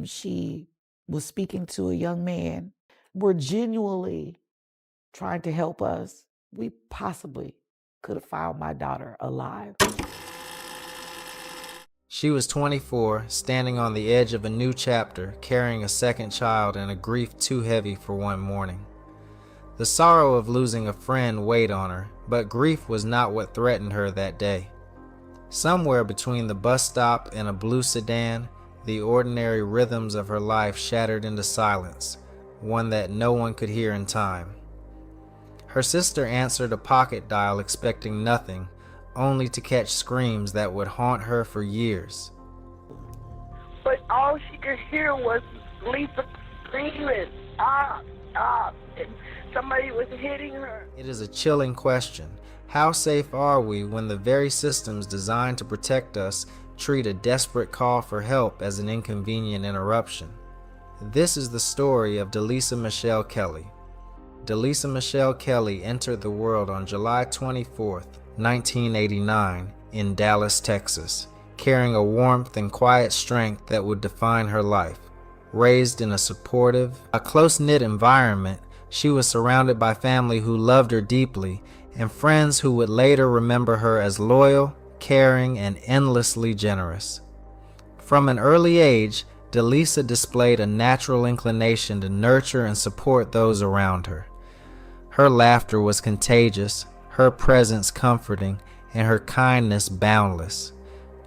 She was speaking to a young man. We're genuinely trying to help us. We possibly could have found my daughter alive. She was 24, standing on the edge of a new chapter, carrying a second child and a grief too heavy for one morning. The sorrow of losing a friend weighed on her, but grief was not what threatened her that day. Somewhere between the bus stop and a blue sedan, the ordinary rhythms of her life shattered into silence, one that no one could hear in time. Her sister answered a pocket dial expecting nothing, only to catch screams that would haunt her for years. But all she could hear was Lisa screaming, "Stop, stop," and somebody was hitting her. It is a chilling question. How safe are we when the very systems designed to protect us treat a desperate call for help as an inconvenient interruption? This is the story of Delisa Michelle Kelley. Delisa Michelle Kelley entered the world on July 24th, 1989, in Dallas, Texas, carrying a warmth and quiet strength that would define her life. Raised in a supportive, close-knit environment, she was surrounded by family who loved her deeply and friends who would later remember her as loyal, caring, and endlessly generous. From an early age, Delisa displayed a natural inclination to nurture and support those around her. Her laughter was contagious, her presence comforting, and her kindness boundless.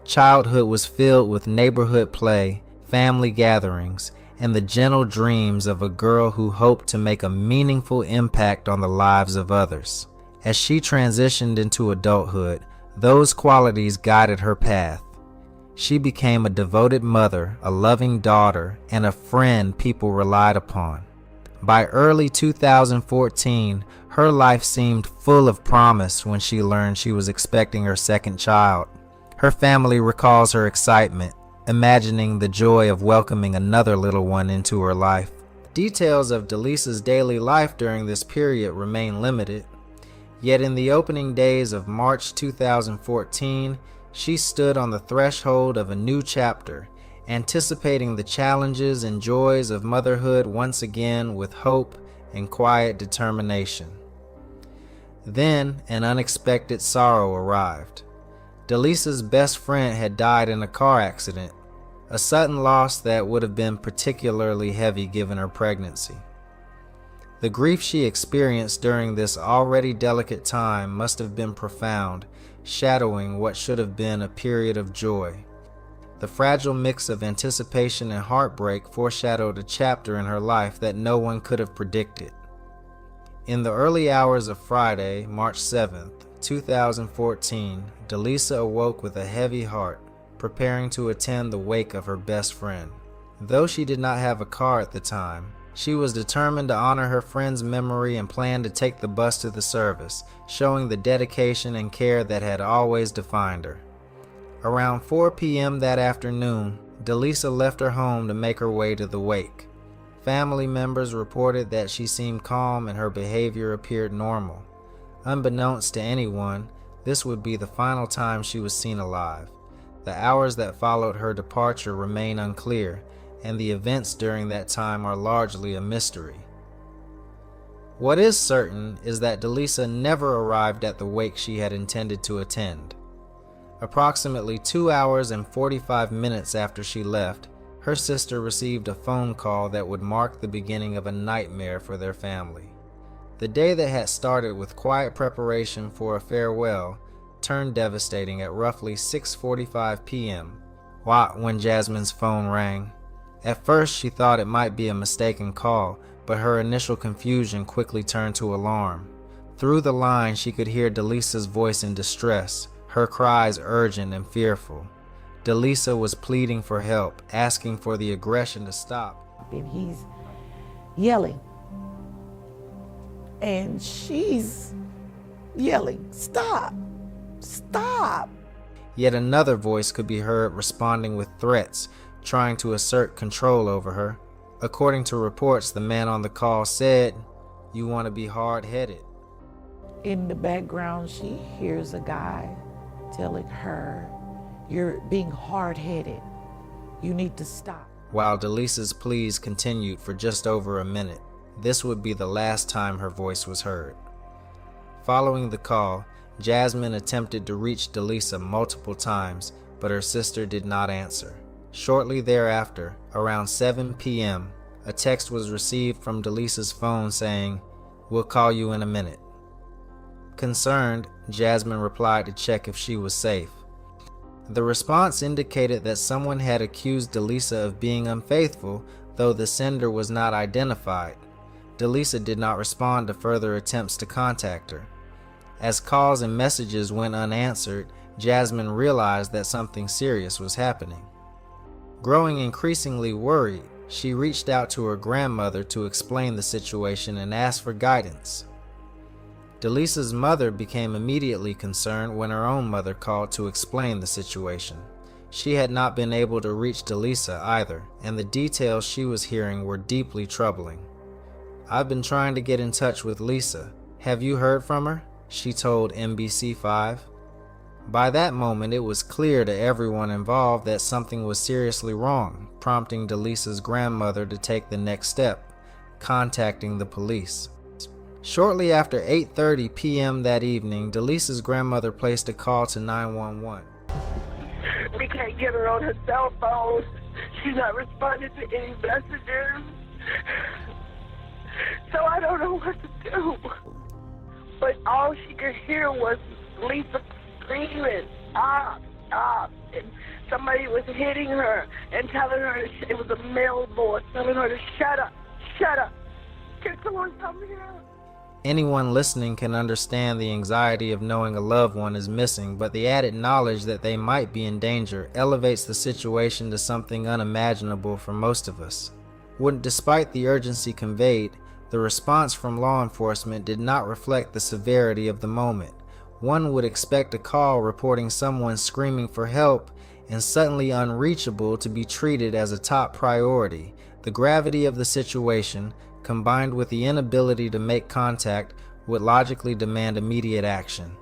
Childhood was filled with neighborhood play, family gatherings, and the gentle dreams of a girl who hoped to make a meaningful impact on the lives of others. As she transitioned into adulthood, those qualities guided her path. She became a devoted mother, a loving daughter, and a friend people relied upon. By early 2014, her life seemed full of promise when she learned she was expecting her second child. Her family recalls her excitement, imagining the joy of welcoming another little one into her life. Details of Delisa's daily life during this period remain limited, yet in the opening days of March 2014, she stood on the threshold of a new chapter, anticipating the challenges and joys of motherhood once again with hope and quiet determination. Then an unexpected sorrow arrived. Delisa's best friend had died in a car accident, a sudden loss that would have been particularly heavy given her pregnancy. The grief she experienced during this already delicate time must have been profound, shadowing what should have been a period of joy. The fragile mix of anticipation and heartbreak foreshadowed a chapter in her life that no one could have predicted. In the early hours of Friday, March 7th, 2014, Delisa awoke with a heavy heart, preparing to attend the wake of her best friend. Though she did not have a car at the time, she was determined to honor her friend's memory and planned to take the bus to the service, showing the dedication and care that had always defined her. Around 4 p.m. that afternoon, Delisa left her home to make her way to the wake. Family members reported that she seemed calm and her behavior appeared normal. Unbeknownst to anyone, this would be the final time she was seen alive. The hours that followed her departure remain unclear, and the events during that time are largely a mystery. What is certain is that Delisa never arrived at the wake she had intended to attend. Approximately 2 hours and 45 minutes after she left, her sister received a phone call that would mark the beginning of a nightmare for their family. The day that had started with quiet preparation for a farewell turned devastating at roughly 6:45 p.m. when Jasmine's phone rang. At first, she thought it might be a mistaken call, but her initial confusion quickly turned to alarm. Through the line, she could hear Delisa's voice in distress, her cries urgent and fearful. Delisa was pleading for help, asking for the aggression to stop. And he's yelling. And she's yelling, "Stop! Stop!" Yet another voice could be heard responding with threats, trying to assert control over her. According to reports, the man on the call said, "You want to be hard-headed." In the background, she hears a guy telling her, "You're being hard-headed. You need to stop." while Delisa's pleas continued for just over a minute. This would be the last time her voice was heard. Following the call, Jasmine attempted to reach Delisa multiple times, but her sister did not answer. Shortly thereafter, around 7 p.m., a text was received from Delisa's phone saying, "We'll call you in a minute." Concerned, Jasmine replied to check if she was safe. The response indicated that someone had accused Delisa of being unfaithful, though the sender was not identified. Delisa did not respond to further attempts to contact her. As calls and messages went unanswered, Jasmine realized that something serious was happening. Growing increasingly worried, she reached out to her grandmother to explain the situation and ask for guidance. Delisa's mother became immediately concerned when her own mother called to explain the situation. She had not been able to reach Delisa either, and the details she was hearing were deeply troubling. "I've been trying to get in touch with Lisa. Have you heard from her?" she told NBC5. By that moment, it was clear to everyone involved that something was seriously wrong, prompting Delisa's grandmother to take the next step, contacting the police. Shortly after 8:30 p.m. that evening, Delisa's grandmother placed a call to 911. We can't get her on her cell phone. She's not responding to any messages. So I don't know what to do. But all she could hear was Lisa screaming, "Stop, stop." And somebody was hitting her and telling her, it was a male voice, telling her to shut up, shut up. Can someone come here? Anyone listening can understand the anxiety of knowing a loved one is missing, but the added knowledge that they might be in danger elevates the situation to something unimaginable for most of us. Despite the urgency conveyed, the response from law enforcement did not reflect the severity of the moment. One would expect a call reporting someone screaming for help and suddenly unreachable to be treated as a top priority. The gravity of the situation, combined with the inability to make contact, would logically demand immediate action.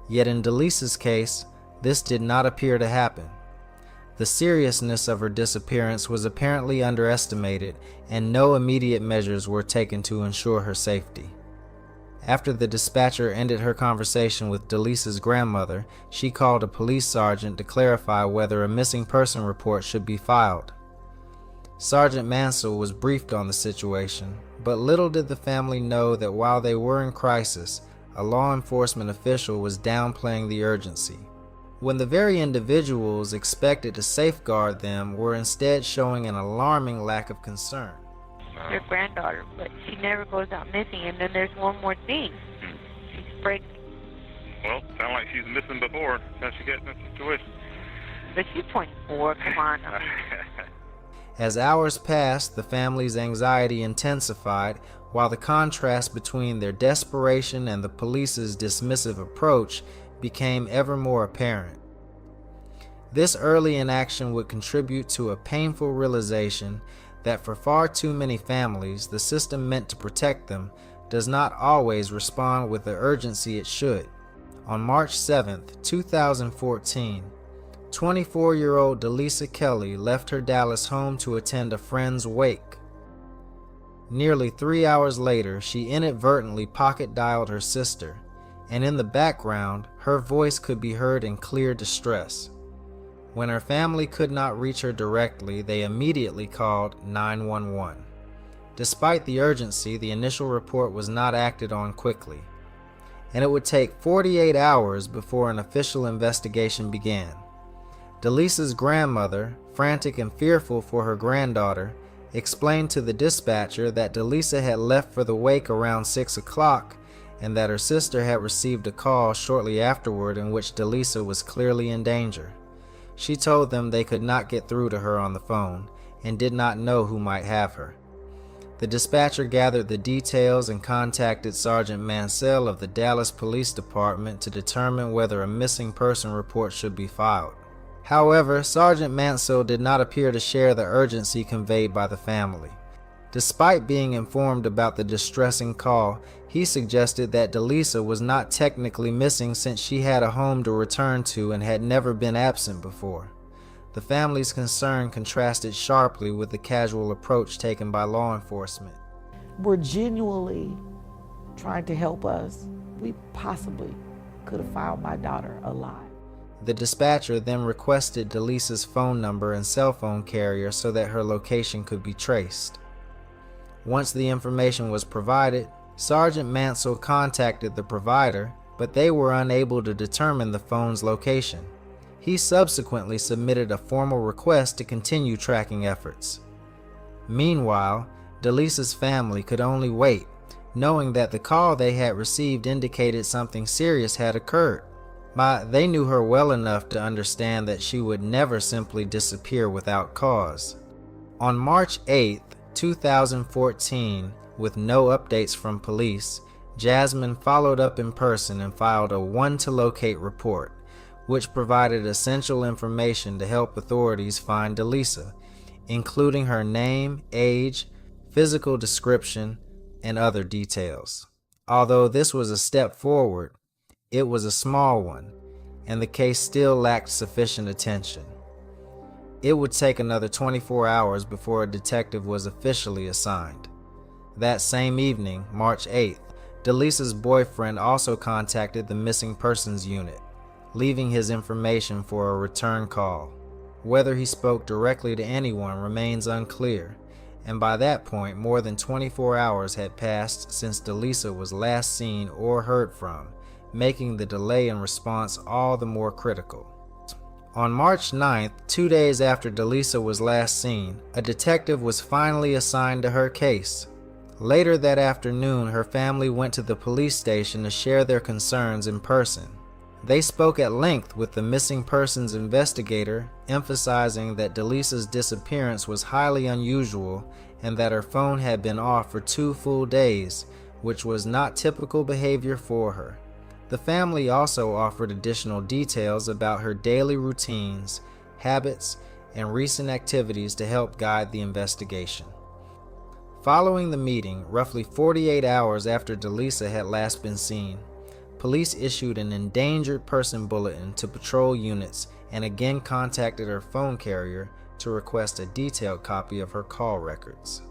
Yet in Delisa's case, this did not appear to happen. The seriousness of her disappearance was apparently underestimated, and no immediate measures were taken to ensure her safety. After the dispatcher ended her conversation with Delisa's grandmother, she called a police sergeant to clarify whether a missing person report should be filed. Sergeant Mansell was briefed on the situation, but little did the family know that while they were in crisis, a law enforcement official was downplaying the urgency, when the very individuals expected to safeguard them were instead showing an alarming lack of concern. Your granddaughter, but she never goes out missing. And then there's one more thing. She's pregnant. Well, sound like she's missing before since she got in that situation. But she's 24, come on. As hours passed, the family's anxiety intensified, while the contrast between their desperation and the police's dismissive approach became ever more apparent. This early inaction would contribute to a painful realization that for far too many families, the system meant to protect them does not always respond with the urgency it should. On March 7, 2014, 24-year-old Delisa Kelley left her Dallas home to attend a friend's wake. Nearly 3 hours later, she inadvertently pocket-dialed her sister, and in the background, her voice could be heard in clear distress. When her family could not reach her directly, they immediately called 911. Despite the urgency, the initial report was not acted on quickly, and it would take 48 hours before an official investigation began. Delisa's grandmother, frantic and fearful for her granddaughter, explained to the dispatcher that Delisa had left for the wake around 6 o'clock and that her sister had received a call shortly afterward in which Delisa was clearly in danger. She told them they could not get through to her on the phone and did not know who might have her. The dispatcher gathered the details and contacted Sergeant Mansell of the Dallas Police Department to determine whether a missing person report should be filed. However, Sergeant Mansell did not appear to share the urgency conveyed by the family. Despite being informed about the distressing call, he suggested that Delisa was not technically missing since she had a home to return to and had never been absent before. The family's concern contrasted sharply with the casual approach taken by law enforcement. Were genuinely trying to help us, we possibly could have found my daughter alive. The dispatcher then requested Delisa's phone number and cell phone carrier so that her location could be traced. Once the information was provided, Sergeant Mansell contacted the provider, but they were unable to determine the phone's location. He subsequently submitted a formal request to continue tracking efforts. Meanwhile, Delisa's family could only wait, knowing that the call they had received indicated something serious had occurred. They knew her well enough to understand that she would never simply disappear without cause. On March 8, 2014, with no updates from police, Jasmine followed up in person and filed a one-to-locate report, which provided essential information to help authorities find Delisa, including her name, age, physical description, and other details. Although this was a step forward, it was a small one, and the case still lacked sufficient attention. It would take another 24 hours before a detective was officially assigned. That same evening, March 8th, Delisa's boyfriend also contacted the Missing Persons Unit, leaving his information for a return call. Whether he spoke directly to anyone remains unclear, and by that point, more than 24 hours had passed since Delisa was last seen or heard from, making the delay in response all the more critical. On March 9th, 2 days after Delisa was last seen, a detective was finally assigned to her case. Later that afternoon, her family went to the police station to share their concerns in person. They spoke at length with the missing persons investigator, emphasizing that Delisa's disappearance was highly unusual and that her phone had been off for 2 full days, which was not typical behavior for her. The family also offered additional details about her daily routines, habits, and recent activities to help guide the investigation. Following the meeting, roughly 48 hours after Delisa had last been seen, police issued an endangered person bulletin to patrol units and again contacted her phone carrier to request a detailed copy of her call records.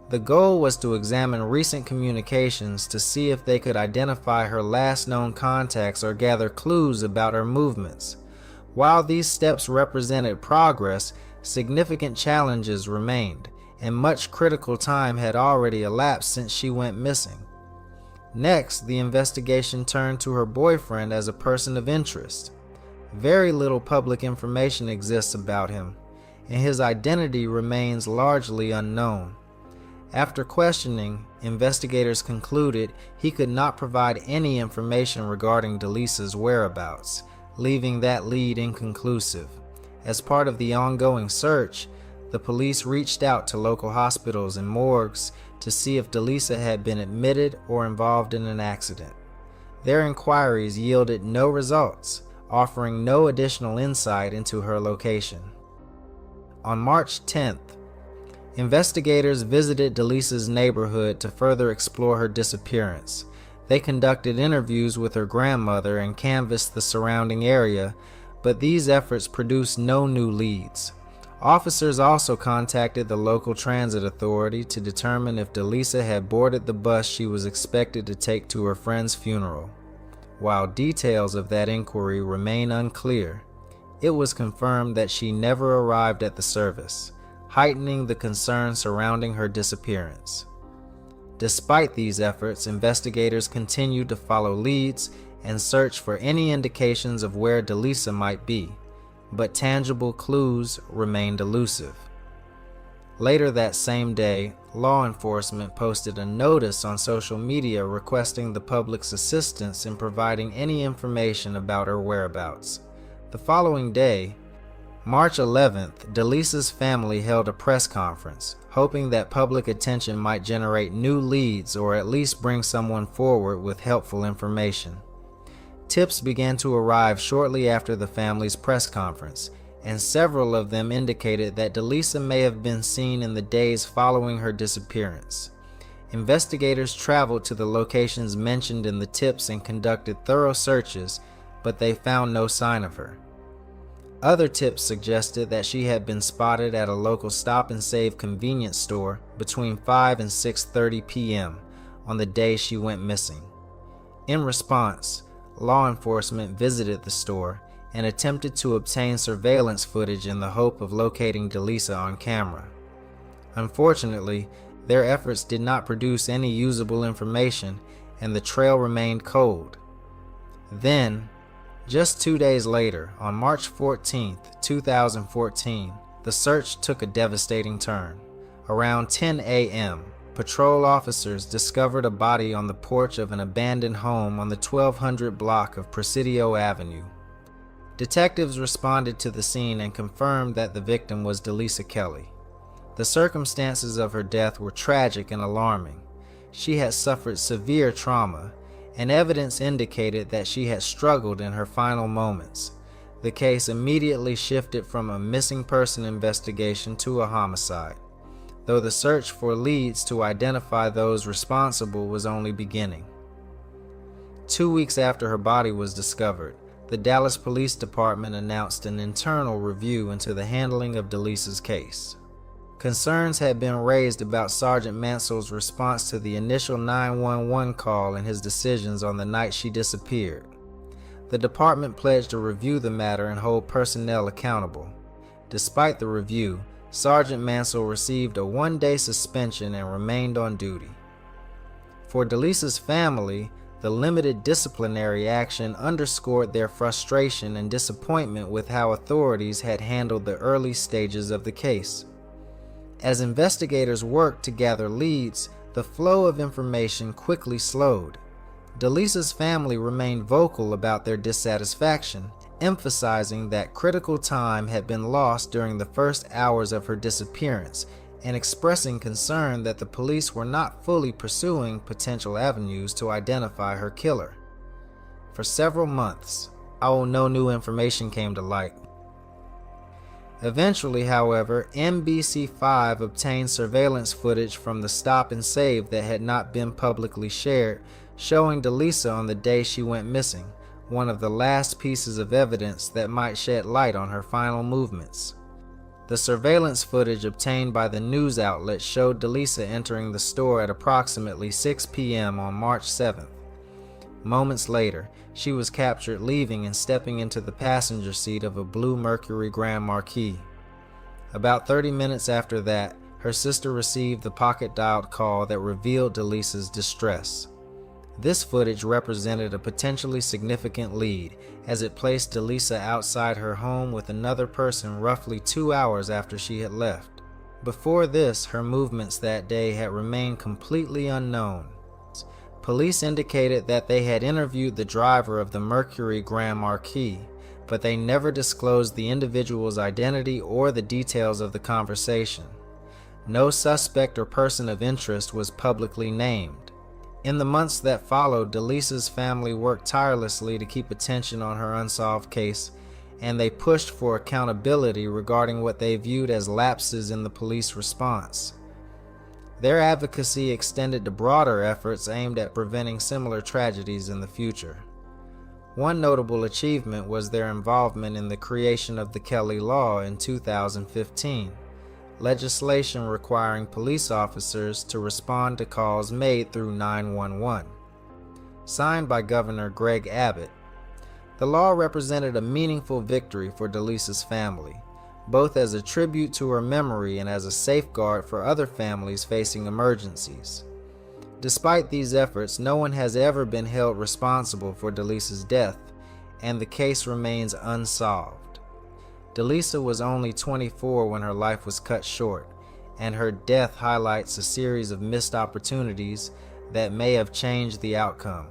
The goal was to examine recent communications to see if they could identify her last known contacts or gather clues about her movements. While these steps represented progress, significant challenges remained, and much critical time had already elapsed since she went missing. Next, the investigation turned to her boyfriend as a person of interest. Very little public information exists about him, and his identity remains largely unknown. After questioning, investigators concluded he could not provide any information regarding Delisa's whereabouts, leaving that lead inconclusive. As part of the ongoing search, the police reached out to local hospitals and morgues to see if Delisa had been admitted or involved in an accident. Their inquiries yielded no results, offering no additional insight into her location. On March 10th, investigators visited Delisa's neighborhood to further explore her disappearance. They conducted interviews with her grandmother and canvassed the surrounding area, but these efforts produced no new leads. Officers also contacted the local transit authority to determine if Delisa had boarded the bus she was expected to take to her friend's funeral. While details of that inquiry remain unclear, it was confirmed that she never arrived at the service, heightening the concern surrounding her disappearance. Despite these efforts, investigators continued to follow leads and search for any indications of where Delisa might be, but tangible clues remained elusive. Later that same day, law enforcement posted a notice on social media requesting the public's assistance in providing any information about her whereabouts. The following day, March 11th, Delisa's family held a press conference, hoping that public attention might generate new leads or at least bring someone forward with helpful information. Tips began to arrive shortly after the family's press conference, and several of them indicated that Delisa may have been seen in the days following her disappearance. Investigators traveled to the locations mentioned in the tips and conducted thorough searches, but they found no sign of her. Other tips suggested that she had been spotted at a local stop-and-save convenience store between 5 and 6:30 p.m. on the day she went missing. In response, law enforcement visited the store and attempted to obtain surveillance footage in the hope of locating Delisa on camera. Unfortunately, their efforts did not produce any usable information, and the trail remained cold. Then, just 2 days later, on March 14, 2014, the search took a devastating turn. Around 10 a.m., patrol officers discovered a body on the porch of an abandoned home on the 1200 block of Presidio Avenue. Detectives responded to the scene and confirmed that the victim was Delisa Kelley. The circumstances of her death were tragic and alarming. She had suffered severe trauma, and evidence indicated that she had struggled in her final moments. The case immediately shifted from a missing person investigation to a homicide, though the search for leads to identify those responsible was only beginning. 2 weeks after her body was discovered, the Dallas Police Department announced an internal review into the handling of Delisa's case. Concerns had been raised about Sergeant Mansell's response to the initial 911 call and his decisions on the night she disappeared. The department pledged to review the matter and hold personnel accountable. Despite the review, Sergeant Mansell received a 1-day suspension and remained on duty. For Delisa's family, the limited disciplinary action underscored their frustration and disappointment with how authorities had handled the early stages of the case. As investigators worked to gather leads, the flow of information quickly slowed. Delisa's family remained vocal about their dissatisfaction, emphasizing that critical time had been lost during the first hours of her disappearance, and expressing concern that the police were not fully pursuing potential avenues to identify her killer. For several months, no new information came to light. Eventually, however, NBC5 obtained surveillance footage from the stop and save that had not been publicly shared, showing Delisa on the day she went missing, one of the last pieces of evidence that might shed light on her final movements. The surveillance footage obtained by the news outlet showed Delisa entering the store at approximately 6 p.m. on March 7th. Moments later, she was captured leaving and stepping into the passenger seat of a blue Mercury Grand Marquis. About 30 minutes after that, her sister received the pocket-dialed call that revealed Delisa's distress. This footage represented a potentially significant lead, as it placed Delisa outside her home with another person roughly 2 hours after she had left. Before this, her movements that day had remained completely unknown. Police indicated that they had interviewed the driver of the Mercury Grand Marquis, but they never disclosed the individual's identity or the details of the conversation. No suspect or person of interest was publicly named. In the months that followed, Delisa's family worked tirelessly to keep attention on her unsolved case, and they pushed for accountability regarding what they viewed as lapses in the police response. Their advocacy extended to broader efforts aimed at preventing similar tragedies in the future. One notable achievement was their involvement in the creation of the Kelley Law in 2015, legislation requiring police officers to respond to calls made through 911. Signed by Governor Greg Abbott, the law represented a meaningful victory for Delisa's family, both as a tribute to her memory and as a safeguard for other families facing emergencies. Despite these efforts, no one has ever been held responsible for Delisa's death, and the case remains unsolved. Delisa was only 24 when her life was cut short, and her death highlights a series of missed opportunities that may have changed the outcome.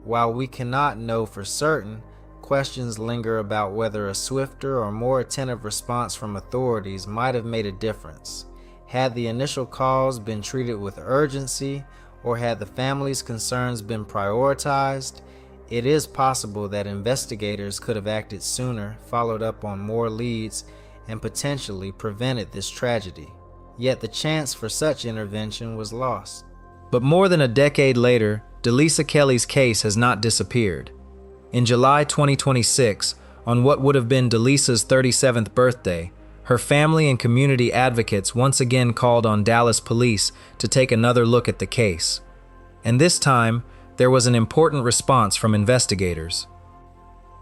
While we cannot know for certain, questions linger about whether a swifter or more attentive response from authorities might have made a difference. Had the initial calls been treated with urgency, or had the family's concerns been prioritized, it is possible that investigators could have acted sooner, followed up on more leads, and potentially prevented this tragedy. Yet the chance for such intervention was lost. But more than a decade later, Delisa Kelley's case has not disappeared. In July 2026, On what would have been Delisa's 37th birthday, her family and community advocates once again called on Dallas police to take another look at the case. And this time, there was an important response from investigators.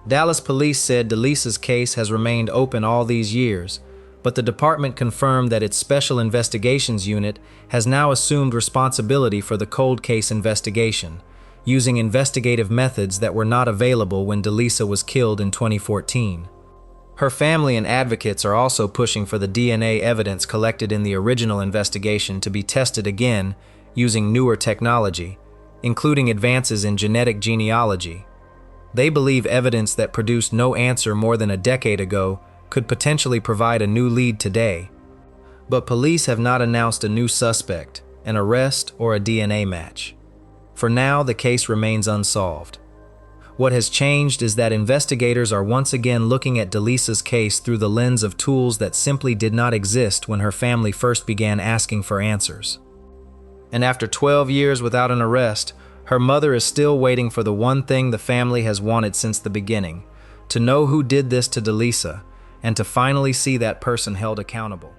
Dallas police said Delisa's case has remained open all these years, but the department confirmed that its Special Investigations Unit has now assumed responsibility for the cold case investigation, using investigative methods that were not available when Delisa was killed in 2014. Her family and advocates are also pushing for the DNA evidence collected in the original investigation to be tested again using newer technology, including advances in genetic genealogy. They believe evidence that produced no answer more than a decade ago could potentially provide a new lead today. But police have not announced a new suspect, an arrest, or a DNA match. For now, the case remains unsolved. What has changed is that investigators are once again looking at Delisa's case through the lens of tools that simply did not exist when her family first began asking for answers. And after 12 years without an arrest, her mother is still waiting for the one thing the family has wanted since the beginning: to know who did this to Delisa, and to finally see that person held accountable.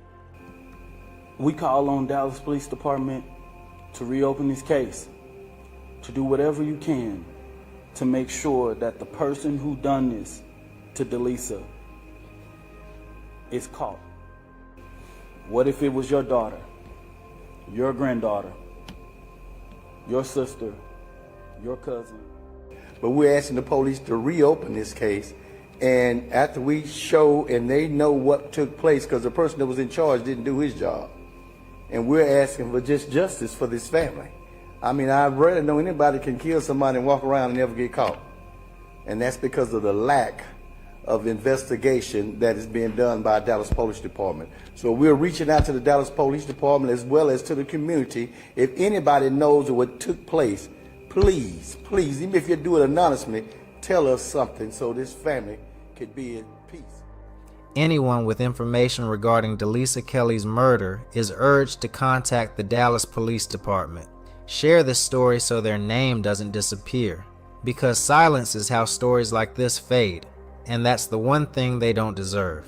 We call on Dallas Police Department to reopen this case, to do whatever you can to make sure that the person who done this to Delisa is caught. What if it was your daughter, your granddaughter, your sister, your cousin? But we're asking the police to reopen this case, and after we show and they know what took place, because the person that was in charge didn't do his job, and we're asking for just justice for this family. I mean, I rarely know anybody can kill somebody and walk around and never get caught. And that's because of the lack of investigation that is being done by Dallas Police Department. So we're reaching out to the Dallas Police Department as well as to the community. If anybody knows what took place, please, even if you do it anonymously, tell us something so this family could be in peace. Anyone with information regarding Delisa Kelley's murder is urged to contact the Dallas Police Department. Share this story so their name doesn't disappear, because silence is how stories like this fade, and that's the one thing they don't deserve.